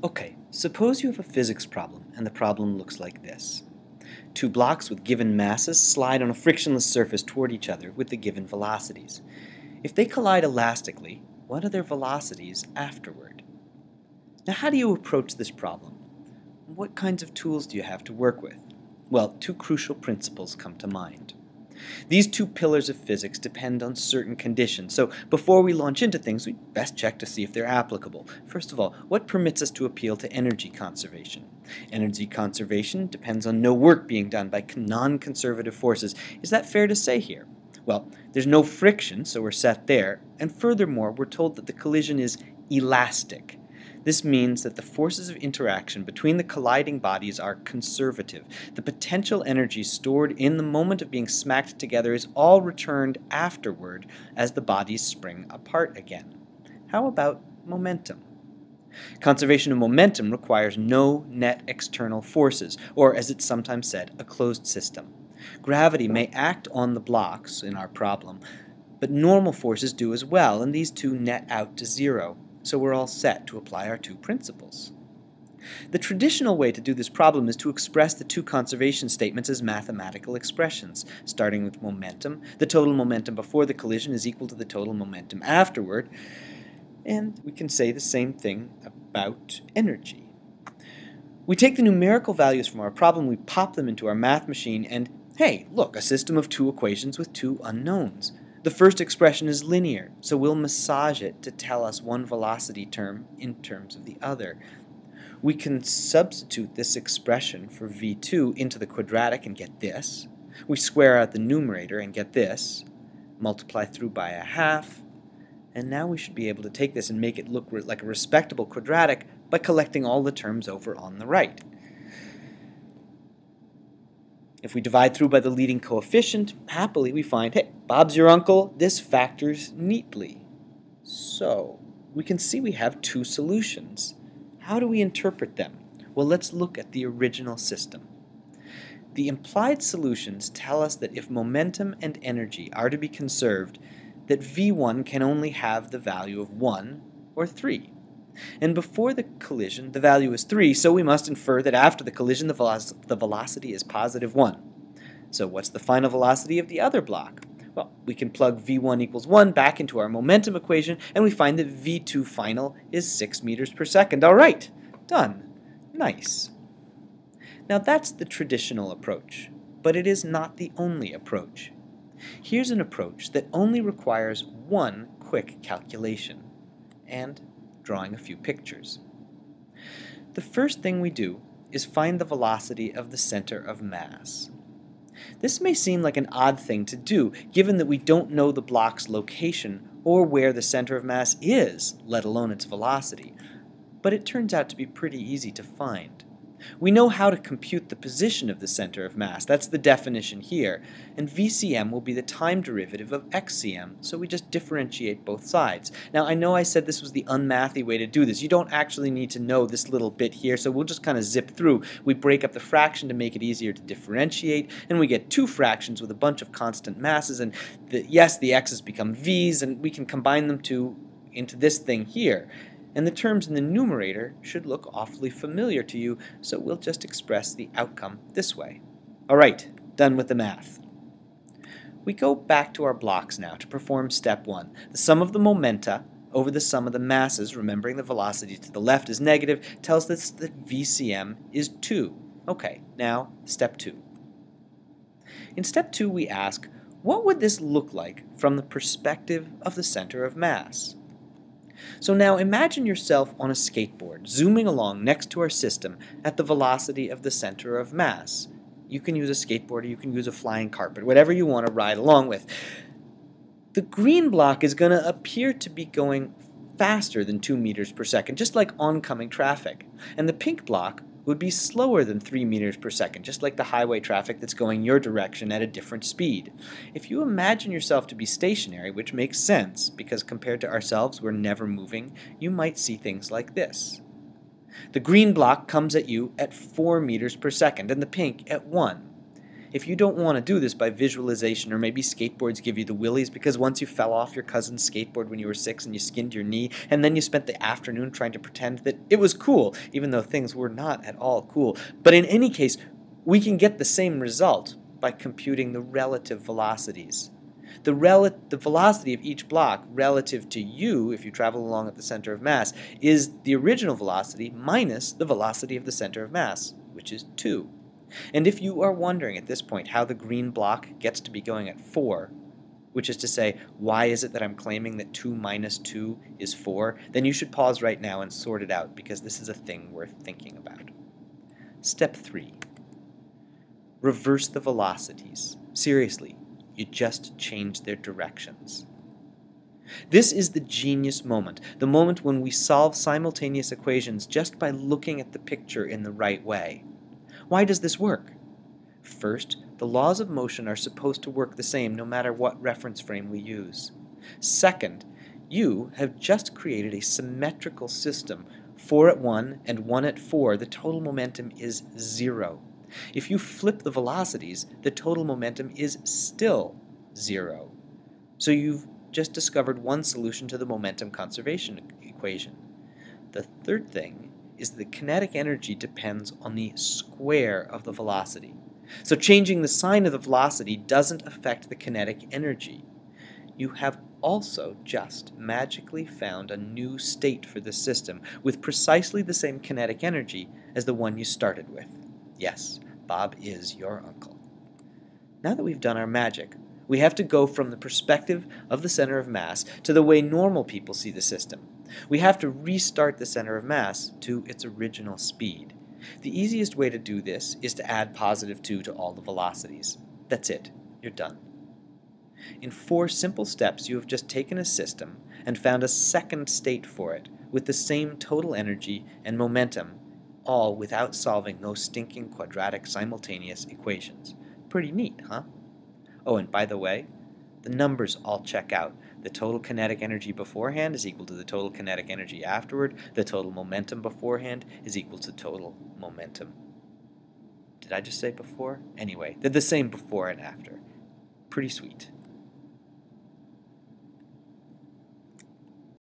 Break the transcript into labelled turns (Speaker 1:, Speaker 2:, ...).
Speaker 1: Okay, suppose you have a physics problem, and the problem looks like this. Two blocks with given masses slide on a frictionless surface toward each other with the given velocities. If they collide elastically, what are their velocities afterward? Now, how do you approach this problem? What kinds of tools do you have to work with? Well, two crucial principles come to mind. These two pillars of physics depend on certain conditions, so before we launch into things, we'd best check to see if they're applicable. First of all, what permits us to appeal to energy conservation? Energy conservation depends on no work being done by non-conservative forces. Is that fair to say here? Well, there's no friction, so we're set there, and furthermore, we're told that the collision is elastic. This means that the forces of interaction between the colliding bodies are conservative. The potential energy stored in the moment of being smacked together is all returned afterward as the bodies spring apart again. How about momentum? Conservation of momentum requires no net external forces, or as it's sometimes said, a closed system. Gravity may act on the blocks in our problem, but normal forces do as well, and these two net out to zero. So we're all set to apply our two principles. The traditional way to do this problem is to express the two conservation statements as mathematical expressions. Starting with momentum, the total momentum before the collision is equal to the total momentum afterward, and we can say the same thing about energy. We take the numerical values from our problem, we pop them into our math machine, and hey, look, a system of two equations with two unknowns. The first expression is linear, so we'll massage it to tell us one velocity term in terms of the other. We can substitute this expression for v2 into the quadratic and get this. We square out the numerator and get this, multiply through by a half, and now we should be able to take this and make it look like a respectable quadratic by collecting all the terms over on the right. If we divide through by the leading coefficient, happily we find, hey, Bob's your uncle, this factors neatly. So, we can see we have two solutions. How do we interpret them? Well, let's look at the original system. The implied solutions tell us that if momentum and energy are to be conserved, that V1 can only have the value of 1 or 3. And before the collision, the value is 3, so we must infer that after the collision, the velocity is positive 1. So what's the final velocity of the other block? Well, we can plug v1 equals 1 back into our momentum equation, and we find that v2 final is 6 meters per second. All right, done. Nice. Now that's the traditional approach, but it is not the only approach. Here's an approach that only requires one quick calculation, and drawing a few pictures. The first thing we do is find the velocity of the center of mass. This may seem like an odd thing to do, given that we don't know the block's location or where the center of mass is, let alone its velocity, but it turns out to be pretty easy to find. We know how to compute the position of the center of mass, that's the definition here, and VCM will be the time derivative of XCM, so we just differentiate both sides. Now I know I said this was the unmathy way to do this. You don't actually need to know this little bit here, so we'll just kind of zip through. We break up the fraction to make it easier to differentiate, and we get two fractions with a bunch of constant masses, and yes, the x's become v's, and we can combine them into this thing here. And the terms in the numerator should look awfully familiar to you, so we'll just express the outcome this way. All right, done with the math. We go back to our blocks now to perform step 1. The sum of the momenta over the sum of the masses, remembering the velocity to the left is negative, tells us that VCM is 2. Okay, now step 2. In step 2 we ask, what would this look like from the perspective of the center of mass? So now imagine yourself on a skateboard, zooming along next to our system at the velocity of the center of mass. You can use a skateboard or you can use a flying carpet, whatever you want to ride along with. The green block is going to appear to be going faster than 2 meters per second, just like oncoming traffic. And the pink block would be slower than 3 meters per second, just like the highway traffic that's going your direction at a different speed. If you imagine yourself to be stationary, which makes sense, because compared to ourselves we're never moving, you might see things like this. The green block comes at you at 4 meters per second, and the pink at 1. If you don't want to do this by visualization, or maybe skateboards give you the willies because once you fell off your cousin's skateboard when you were 6 and you skinned your knee, and then you spent the afternoon trying to pretend that it was cool, even though things were not at all cool. But in any case, we can get the same result by computing the relative velocities. The velocity of each block relative to you, if you travel along at the center of mass, is the original velocity minus the velocity of the center of mass, which is 2. And if you are wondering at this point how the green block gets to be going at 4, which is to say, why is it that I'm claiming that 2 minus 2 is 4, then you should pause right now and sort it out, because this is a thing worth thinking about. Step 3. Reverse the velocities. Seriously, you just change their directions. This is the genius moment, the moment when we solve simultaneous equations just by looking at the picture in the right way. Why does this work? First, the laws of motion are supposed to work the same no matter what reference frame we use. Second, you have just created a symmetrical system. 4 at 1 and 1 at 4, the total momentum is 0. If you flip the velocities, the total momentum is still 0. So you've just discovered one solution to the momentum conservation equation. The third thing is that the kinetic energy depends on the square of the velocity. So changing the sign of the velocity doesn't affect the kinetic energy. You have also just magically found a new state for the system with precisely the same kinetic energy as the one you started with. Yes, Bob is your uncle. Now that we've done our magic, we have to go from the perspective of the center of mass to the way normal people see the system. We have to restart the center of mass to its original speed. The easiest way to do this is to add positive 2 to all the velocities. That's it. You're done. In 4 simple steps, you have just taken a system and found a second state for it with the same total energy and momentum, all without solving those stinking quadratic simultaneous equations. Pretty neat, huh? Oh, and by the way, the numbers all check out. The total kinetic energy beforehand is equal to the total kinetic energy afterward. The total momentum beforehand is equal to total momentum. Did I just say before? Anyway, they're the same before and after. Pretty sweet.